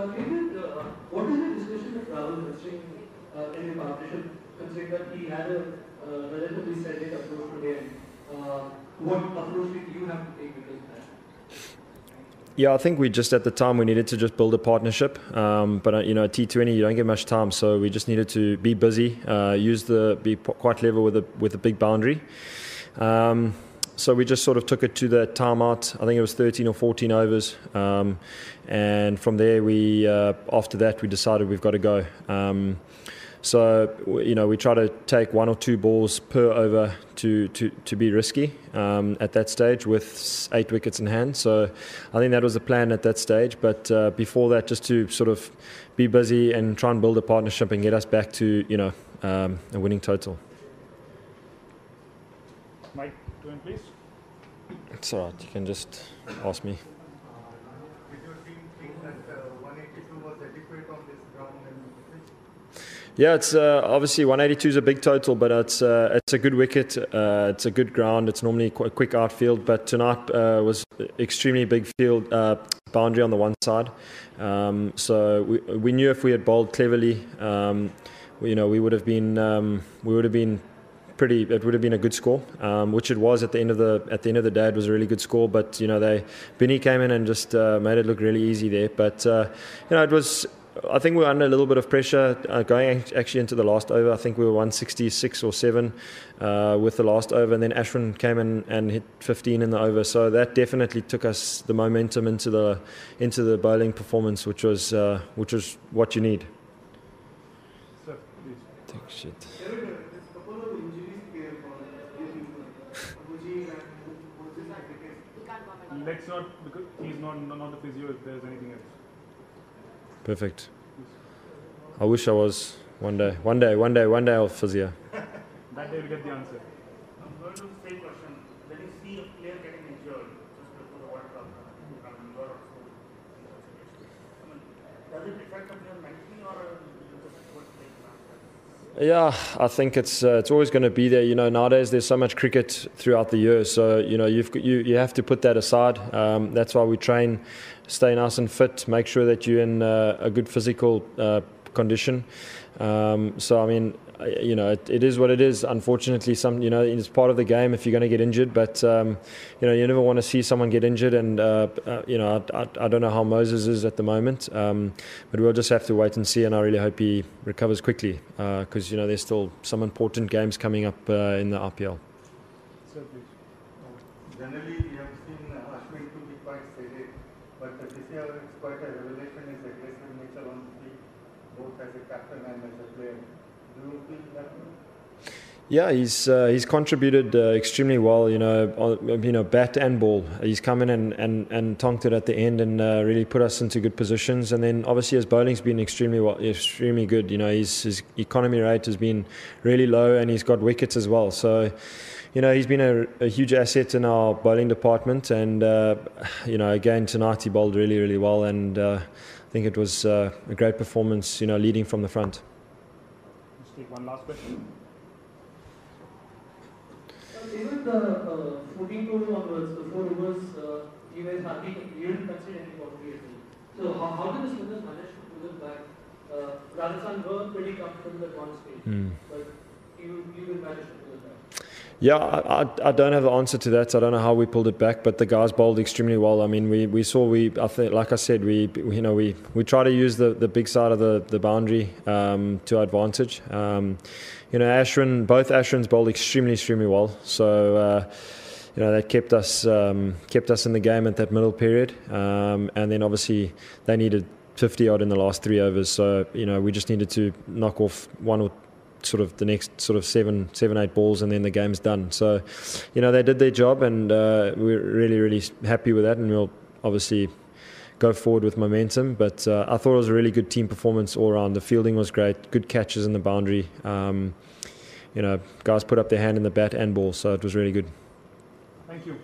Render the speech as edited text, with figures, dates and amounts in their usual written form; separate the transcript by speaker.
Speaker 1: David, what is the discussion with Rahul considering in the partnership, considering that he had a relatively sedate approach today? What approach did you have to take because of that?
Speaker 2: Yeah, I think we just at the time we needed to just build a partnership. But you know, at T20 you don't get much time, so we just needed to be busy, be quite clever with a big boundary. So we just sort of took it to the timeout. I think it was 13 or 14 overs, and from there after that we decided we've got to go. So you know, we try to take 1 or 2 balls per over to be risky at that stage with 8 wickets in hand. So I think that was the plan at that stage. But before that, just to sort of be busy and try and build a partnership and get us back to a winning total.
Speaker 3: Mike, go in, please.
Speaker 2: It's all right. You can just ask me.
Speaker 4: Did your team think that 182 was adequate on this ground and pitch?
Speaker 2: Yeah, it's obviously 182 is a big total, but it's a good wicket. It's a good ground. It's normally quite a quick outfield, but tonight was extremely big field boundary on the one side. So we knew if we had bowled cleverly, we would have been pretty. It would have been a good score, which it was at the end of the day. It was a really good score, but Binny came in and just made it look really easy there. But it was. I think we were under a little bit of pressure going actually into the last over. I think we were 166 or 7 with the last over, and then Ashwin came in and hit 15 in the over. So that definitely took us the momentum into the bowling performance, which was what you need.
Speaker 3: Sir, please.
Speaker 2: Take shit.
Speaker 3: Let's not, because he's not the physio, if there's anything else.
Speaker 2: Perfect. I wish I was one day. One day I'll physio.
Speaker 3: That day we'll get the answer.
Speaker 5: I'm going to the same question. When you see a player getting injured just before the World Cup, does it affect the player mentally or just what plays?
Speaker 2: Yeah, I think it's always going to be there. Nowadays there's so much cricket throughout the year, so you have to put that aside. That's why we train, stay nice and fit, make sure that you're in a good physical condition. So I mean, it is what it is. Unfortunately, it's part of the game if you're going to get injured. But you never want to see someone get injured. And I don't know how Moses is at the moment, but we'll just have to wait and see. And I really hope he recovers quickly because there's still some important games coming up in the IPL.
Speaker 4: Generally, we have seen Ashwin to be quite sedate, but this year it's quite a revelation. His aggressive nature on the field, both as a captain and as a player. Do you feel that?
Speaker 2: Yeah, he's contributed extremely well. Bat and ball. He's come in and tonked it at the end and really put us into good positions. And then obviously his bowling's been extremely good. His economy rate has been really low, and he's got wickets as well. So, he's been a huge asset in our bowling department. And again tonight he bowled really, really well. And I think it was a great performance. Leading from the front.
Speaker 3: Let's take one last question.
Speaker 1: Even the 14 overs, the 4 overs, you guys you didn't consider any boundary. So how did the spinners manage to pull it back? Rajasthan were pretty comfortable at one stage, but you will manage to pull it back.
Speaker 2: Yeah, I don't have the answer to that. So I don't know how we pulled it back, but the guys bowled extremely well. I mean, I think, like I said, we try to use the big side of the boundary to our advantage. Both Ashwins bowled extremely well. So that kept us in the game at that middle period. And then obviously they needed 50 odd in the last 3 overs. So we just needed to knock off one or sort of the next sort of 7-8 balls, and then the game's done. So they did their job, and we're really happy with that, and we'll obviously go forward with momentum. But I thought it was a really good team performance all around. The fielding was great, good catches in the boundary. Guys put up their hand in the bat and ball, so it was really good.
Speaker 3: Thank you.